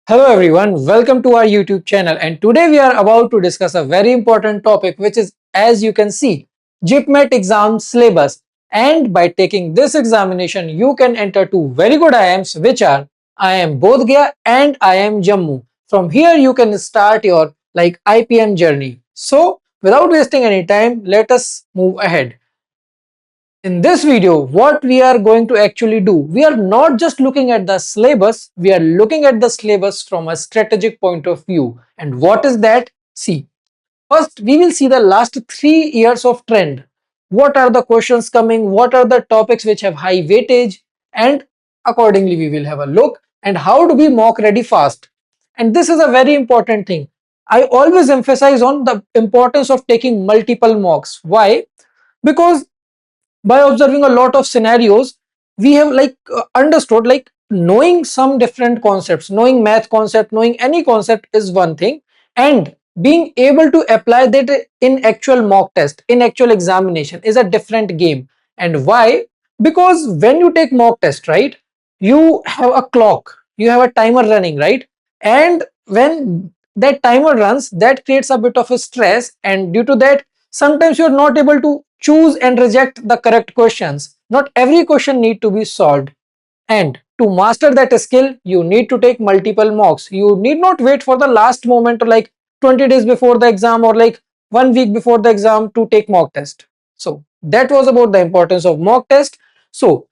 Hello everyone, welcome to our YouTube channel, and today we are about to discuss a very important topic, which is, as you can see, JIPMAT exam syllabus. And by taking this examination you can enter two very good IIMs, which are IIM Bodh Gaya and IIM Jammu. From here you can start your IPM journey. So without wasting any time, let us move ahead. In this video, what we are going to actually do, we are not just looking at the syllabus, we are looking at the syllabus from a strategic point of view. And what is that? See, first we will see the last 3 years of trend. What are the questions coming? What are the topics which have high weightage? And accordingly we will have a look and how to be mock ready fast. And this is a very important thing. I always emphasize on the importance of taking multiple mocks. Why? Because by observing a lot of scenarios we have understood, knowing some different concepts, knowing math concept, knowing any concept is one thing, and being able to apply that in actual mock test, in actual examination, is a different game. And why? Because when you take mock test, right, you have a clock, you have a timer running, right? And when that timer runs, that creates a bit of a stress, and due to that sometimes you're not able to choose and reject the correct questions. Not every question need to be solved, and to master that skill you need to take multiple mocks. You need not wait for the last moment, or 20 days before the exam, or 1 week before the exam to take mock test. So that was about the importance of mock test. So,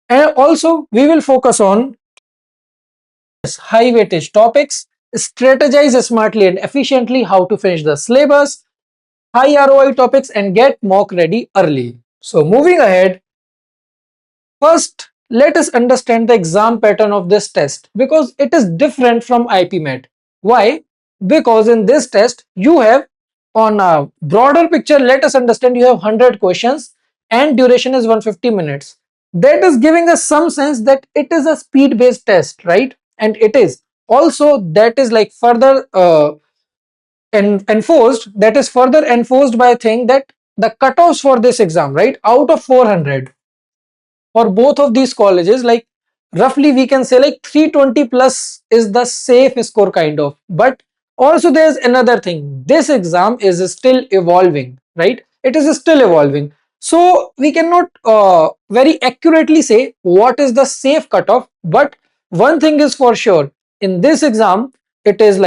and also we will focus on high weightage topics, strategize smartly and efficiently, how to finish the syllabus, high ROI topics, and get mock ready early. So moving ahead, first let us understand the exam pattern of this test, because it is different from IPMAT. Why? Because in this test you have, on a broader picture, let us understand, you have 100 questions and duration is 150 minutes. That is giving us some sense that it is a speed based test, right? And it is also, that is further enforced, that is further enforced by a thing that the cutoffs for this exam, right, out of 400 for both of these colleges, roughly we can say 320 plus is the safe score kind of. But also there's another thing, this exam is still evolving, right? It is still evolving, so we cannot very accurately say what is the safe cutoff. But one thing is for sure, in this exam it is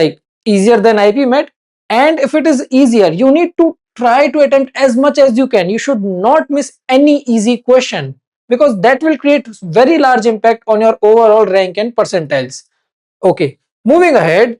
easier than IPMAT, and if it is easier you need to try to attempt as much as you can. You should not miss any easy question, because that will create very large impact on your overall rank and percentiles. Okay, moving ahead,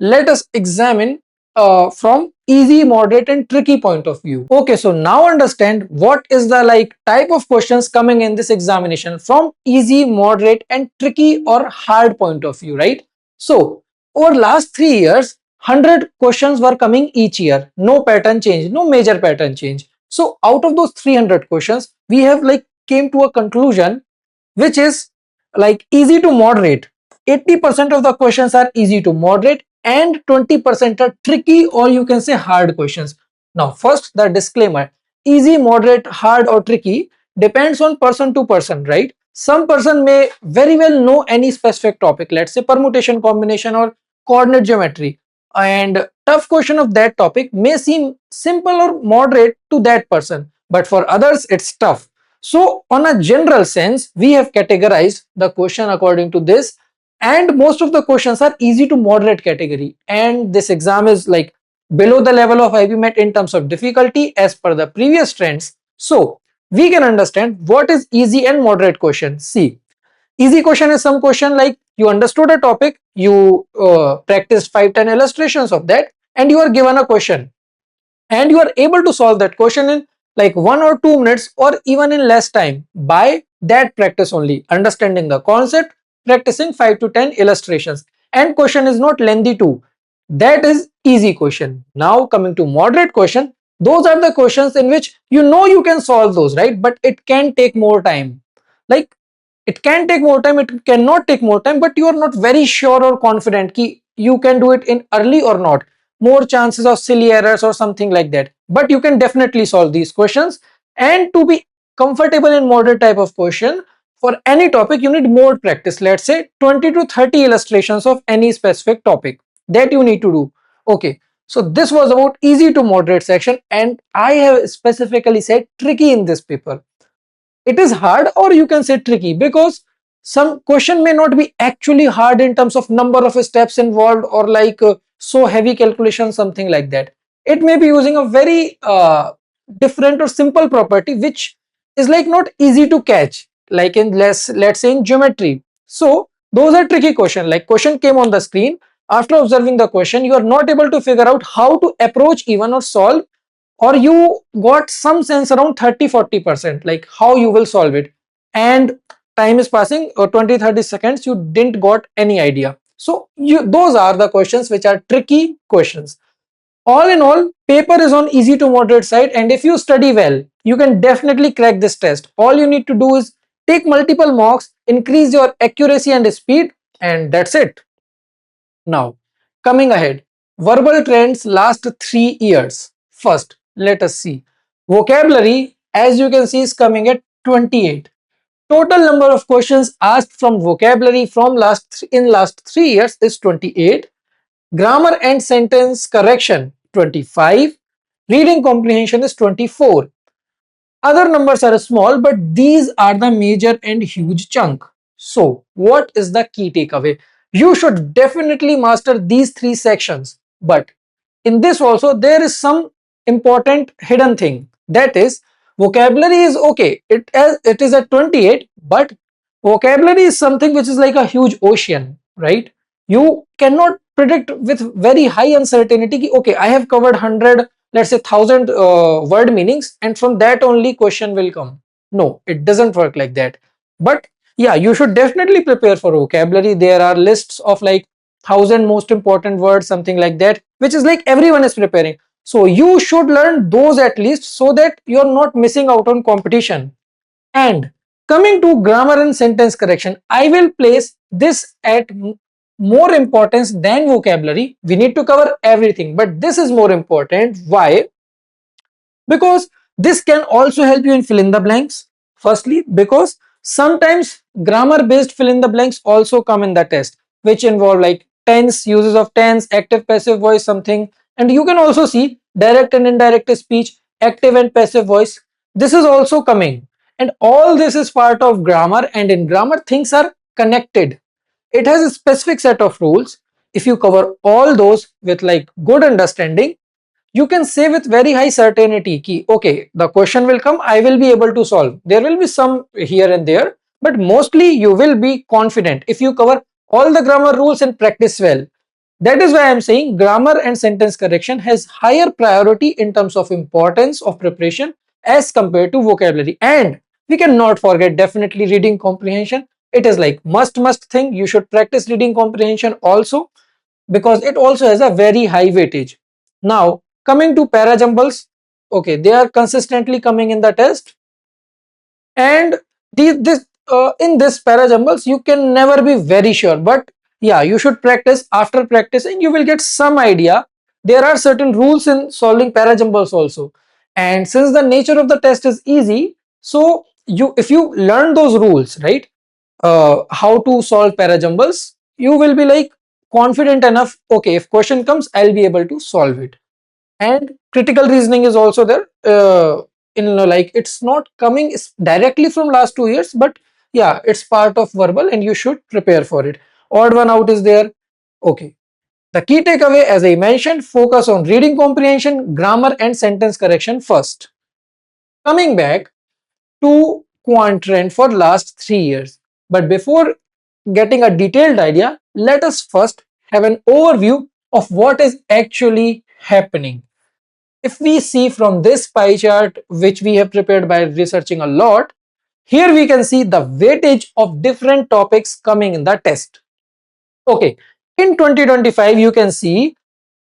let us examine from easy, moderate, and tricky point of view. Okay, so now understand what is the type of questions coming in this examination from easy, moderate, and tricky or hard point of view, right? So over last 3 years, 100 questions were coming each year, no pattern change, no major pattern change. So out of those 300 questions, we have came to a conclusion which is easy to moderate. 80% of the questions are easy to moderate and 20% are tricky, or you can say hard questions. Now first, the disclaimer: easy, moderate, hard, or tricky depends on person to person, right? Some person may very well know any specific topic, let's say permutation, combination, or coordinate geometry, and tough question of that topic may seem simple or moderate to that person, but for others it's tough. So on a general sense, we have categorized the question according to this, and most of the questions are easy to moderate category, and this exam is below the level of IPMAT in terms of difficulty as per the previous trends. So we can understand what is easy and moderate question. See, easy question is some question like you understood a topic, you practiced 5-10 illustrations of that, and you are given a question, and you are able to solve that question in 1 or 2 minutes, or even in less time, by that practice only, understanding the concept, practicing 5 to 10 illustrations, and question is not lengthy too. That is easy question. Now coming to moderate question, those are the questions in which you know you can solve those, right? But it can take more time. Like it can take more time, it cannot take more time, but you are not very sure or confident ki you can do it in early or not. More chances of silly errors or something like that, but you can definitely solve these questions. And to be comfortable in moderate type of question, for any topic you need more practice. Let's say 20 to 30 illustrations of any specific topic that you need to do. Okay, so this was about easy to moderate section, and I have specifically said tricky in this paper. It is hard, or you can say tricky, because some question may not be actually hard in terms of number of steps involved, or like so heavy calculation, something like that. It may be using a very different or simple property which is like not easy to catch, like in let's say in geometry. So those are tricky question. Like question came on the screen, after observing the question you are not able to figure out how to approach even or solve, or you got some sense around 30-40%, like how you will solve it, and time is passing, or 20-30 seconds, you didn't got any idea. So those are the questions which are tricky questions. All in all, paper is on easy to moderate side, and if you study well you can definitely crack this test. All you need to do is take multiple mocks, increase your accuracy and speed, and that's it. Now, coming ahead, verbal trends last 3 years. First, let us see. Vocabulary, as you can see, is coming at 28. Total number of questions asked from vocabulary from last 3 years is 28. Grammar and sentence correction 25. Reading comprehension is 24. Other numbers are small, but these are the major and huge chunk. So, what is the key takeaway? You should definitely master these three sections. But in this also, there is some important hidden thing. That is, vocabulary is okay. It is at 28, but vocabulary is something which is like a huge ocean, right? You cannot predict with very high uncertainty ki, okay, I have covered 100, let's say 1000 word meanings, and from that only question will come. No, it doesn't work like that. But yeah, you should definitely prepare for vocabulary. There are lists of like 1000 most important words, something like that, which is like everyone is preparing. So you should learn those at least, so that you're not missing out on competition. And coming to grammar and sentence correction, I will place this at more importance than vocabulary. We need to cover everything, but this is more important. Why? Because this can also help you in fill in the blanks. Firstly, because sometimes grammar based fill in the blanks also come in the test, which involve like tense, uses of tense, active passive voice, something. And you can also see direct and indirect speech, active and passive voice. This is also coming, and all this is part of grammar, and in grammar things are connected. It has a specific set of rules. If you cover all those with like good understanding, you can say with very high certainty ki okay, the question will come, I will be able to solve. There will be some here and there, but mostly you will be confident if you cover all the grammar rules and practice well. That is why I am saying grammar and sentence correction has higher priority in terms of importance of preparation as compared to vocabulary. And we cannot forget definitely reading comprehension. It is like must thing. You should practice reading comprehension also, because it also has a very high weightage. Now, coming to para jumbles, okay, they are consistently coming in the test, and in this para jumbles you can never be very sure, but yeah, you should practice. After practicing, you will get some idea. There are certain rules in solving para jumbles also, and since the nature of the test is easy, so if you learn those rules, right, how to solve para jumbles, you will be like confident enough, okay, if question comes I'll be able to solve it. And critical reasoning is also there, in like it's not coming directly from last 2 years, but yeah, it's part of verbal and you should prepare for it. Odd one out is there. Okay, the key takeaway, as I mentioned, focus on reading comprehension, grammar and sentence correction first. Coming back to quant trend for last 3 years, but before getting a detailed idea, let us first have an overview of what is actually happening. If we see from this pie chart, which we have prepared by researching a lot, here we can see the weightage of different topics coming in the test. Okay, in 2025 you can see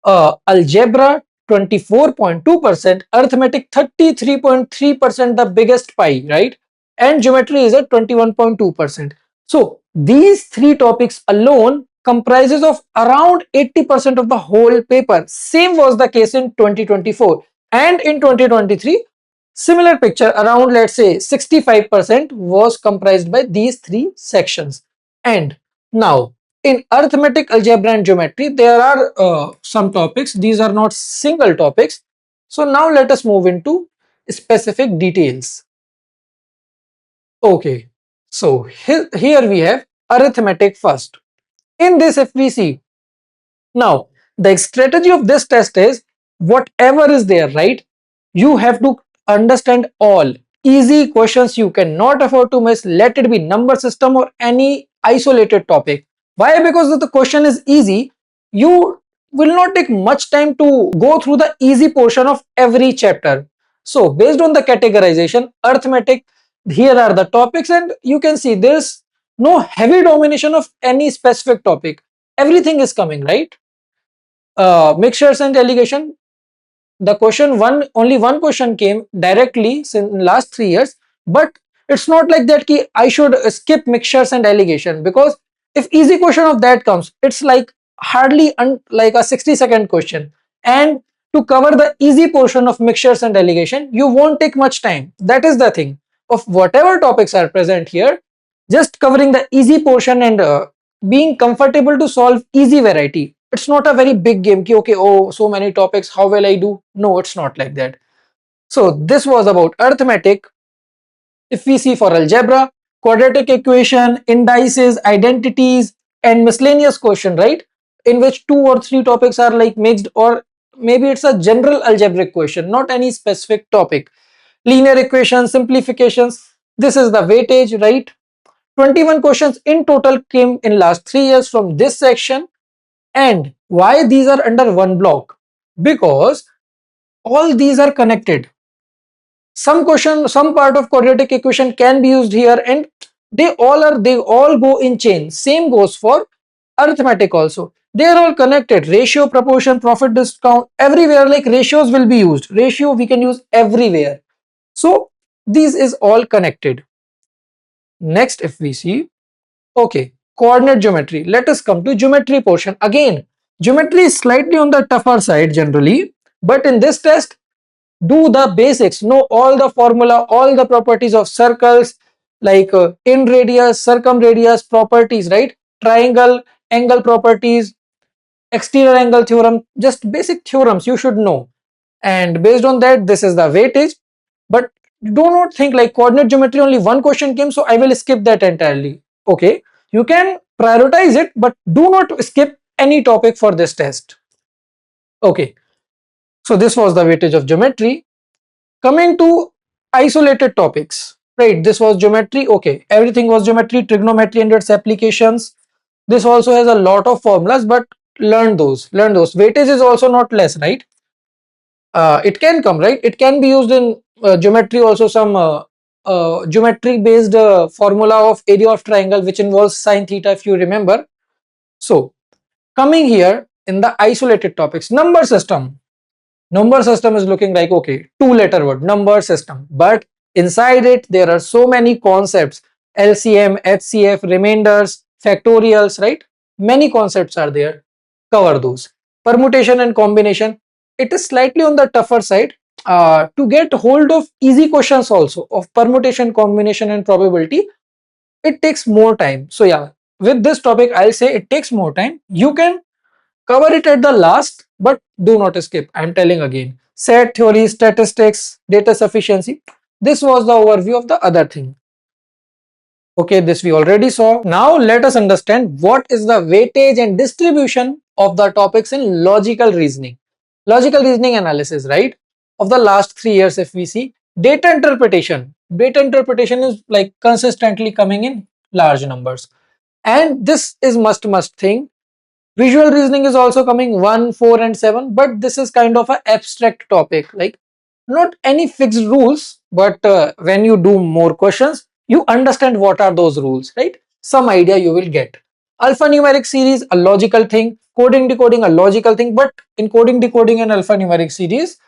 algebra 24.2%, arithmetic 33.3%, the biggest pie, right? And geometry is at 21.2%. So these three topics alone comprises of around 80% of the whole paper. Same was the case in 2024 and in 2023. Similar picture around, let's say 65% was comprised by these three sections. And now in arithmetic, algebra and geometry, there are some topics. These are not single topics. So now let us move into specific details. Okay, so here we have arithmetic first. In this, if we see, now the strategy of this test is whatever is there, right? You have to understand all easy questions. You cannot afford to miss, let it be number system or any isolated topic. Why? Because if the question is easy, you will not take much time to go through the easy portion of every chapter. So based on the categorization, arithmetic, here are the topics, and you can see there's no heavy domination of any specific topic. Everything is coming, right? Mixtures and allegation, the question one, only one question came directly in last 3 years, but it's not like that ki I should skip mixtures and allegation, because if easy question of that comes, it's like hardly like a 60-second question, and to cover the easy portion of mixtures and allegation you won't take much time. That is the thing of whatever topics are present here, just covering the easy portion and being comfortable to solve easy variety. It's not a very big game ki okay, oh, so many topics, how will I do? No, it's not like that. So this was about arithmetic. If we see for algebra, quadratic equation, indices, identities, and miscellaneous question, right, in which 2 or 3 topics are like mixed, or maybe it's a general algebraic question, not any specific topic. Linear equations, simplifications, this is the weightage, right? 21 questions in total came in last 3 years from this section. And why these are under one block? Because all these are connected. Some question, some part of quadratic equation can be used here, and they all go in chain. Same goes for arithmetic also. They are all connected. Ratio, proportion, profit, discount, everywhere like ratios will be used. Ratio we can use everywhere. So these is all connected. Next, if we see, okay, coordinate geometry. Let us come to geometry portion. Again, geometry is slightly on the tougher side generally, but in this test, do the basics, know all the formula, all the properties of circles, like in radius, circumradius properties, right? Triangle, angle properties, exterior angle theorem, just basic theorems you should know. And based on that, this is the weightage. But do not think like coordinate geometry only one question came, so I will skip that entirely. Okay, you can prioritize it, but do not skip any topic for this test. Okay, so this was the weightage of geometry. Coming to isolated topics, right? This was geometry. Okay, everything was geometry, trigonometry and its applications. This also has a lot of formulas, but learn those. Learn those. Weightage is also not less, right? It can come, right? It can be used in geometry also. Some geometry based formula of area of triangle, which involves sine theta, if you remember. So coming here in the isolated topics, number system. Number system is looking like, okay, 2-letter word, number system, but inside it there are so many concepts: LCM, HCF, remainders, factorials, right? Many concepts are there. Cover those. Permutation and combination, it is slightly on the tougher side. To get hold of easy questions also of permutation, combination and probability, it takes more time. So yeah, with this topic I'll say it takes more time. You can cover it at the last, but do not skip. I'm telling again. Set theory, statistics, data sufficiency. This was the overview of the other thing. Okay, this we already saw. Now let us understand what is the weightage and distribution of the topics in logical reasoning. Logical reasoning analysis, right? Of the last 3 years, if we see data interpretation. Data interpretation is like consistently coming in large numbers. And this is must thing. Visual reasoning is also coming 1, 4 and 7, but this is kind of an abstract topic, like not any fixed rules, but when you do more questions, you understand what are those rules, right? Some idea you will get. Alphanumeric series, a logical thing. Coding decoding, a logical thing, but in coding decoding and alphanumeric series,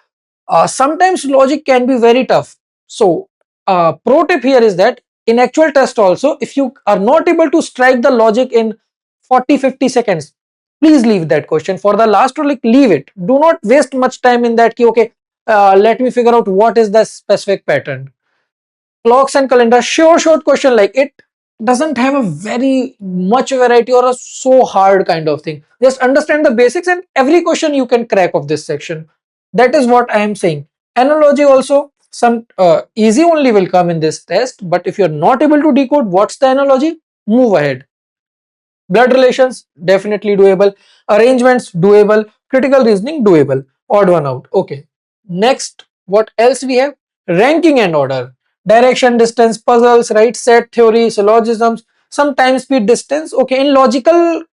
sometimes logic can be very tough. So pro tip here is that in actual test also, if you are not able to strike the logic in 40-50 seconds, please leave that question for the last, or like leave it. Do not waste much time in that ki, okay, let me figure out what is the specific pattern. Clocks and calendar, sure, short question, like it doesn't have a very much variety or a so hard kind of thing. Just understand the basics and every question you can crack of this section. That is what I am saying. Analogy also, some easy only will come in this test, but if you're not able to decode what's the analogy, move ahead. Blood relations, definitely doable. Arrangements, doable. Critical reasoning, doable. Odd one out. Okay. Next, what else we have? Ranking and order. Direction, distance, puzzles, right? Set theory, syllogisms, some time, speed, distance. Okay, in logical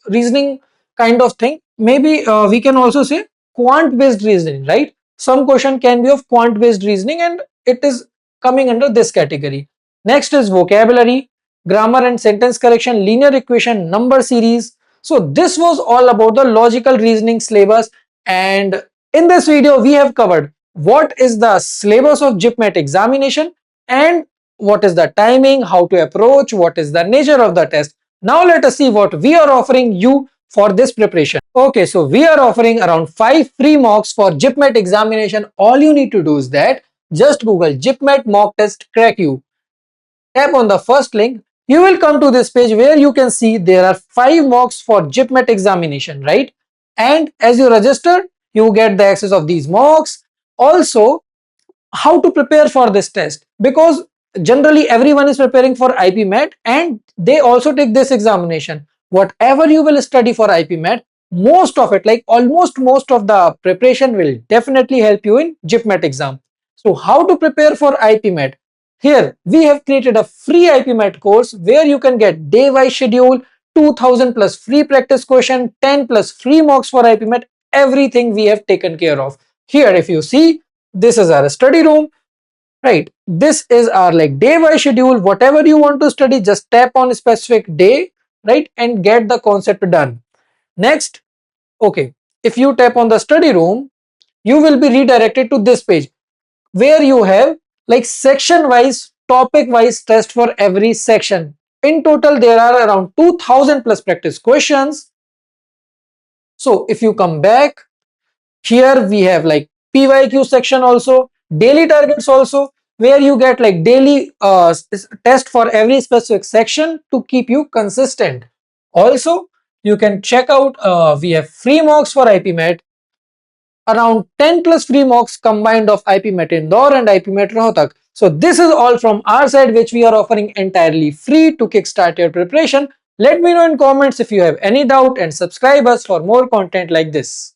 reasoning kind of thing, maybe we can also say quant based reasoning, right? Some question can be of quant based reasoning and it is coming under this category. Next is vocabulary, grammar and sentence correction, linear equation, number series. So this was all about the logical reasoning syllabus, and in this video we have covered what is the syllabus of JIPMAT examination and what is the timing, how to approach, what is the nature of the test. Now let us see what we are offering you for this preparation. Okay, so we are offering around 5 free mocks for JIPMAT examination. All you need to do is that just Google JIPMAT mock test crack you. Tap on the first link. You will come to this page where you can see there are 5 mocks for JIPMAT examination, right? And as you register, you get the access of these mocks. Also, how to prepare for this test, because generally everyone is preparing for IPMAT and they also take this examination. Whatever you will study for IPMAT, most of it, like almost most of the preparation will definitely help you in JIPMAT exam. So how to prepare for IPMAT? Here we have created a free IPMAT course where you can get day-wise schedule, 2000 plus free practice question, 10 plus free mocks for IPMAT, everything we have taken care of. Here if you see, this is our study room, right? This is our like day by schedule. Whatever you want to study, just tap on a specific day, right, and get the concept done. Next, okay, if you tap on the study room, you will be redirected to this page where you have like section wise, topic wise test for every section. In total there are around 2000 plus practice questions. So if you come back, here we have like PYQ section also, daily targets also, where you get like daily test for every specific section to keep you consistent. Also, you can check out, we have free mocks for IPMAT, around 10 plus free mocks combined of IPMAT Indore and IPMAT Rohtak. So this is all from our side, which we are offering entirely free to kickstart your preparation. Let me know in comments if you have any doubt and subscribe us for more content like this.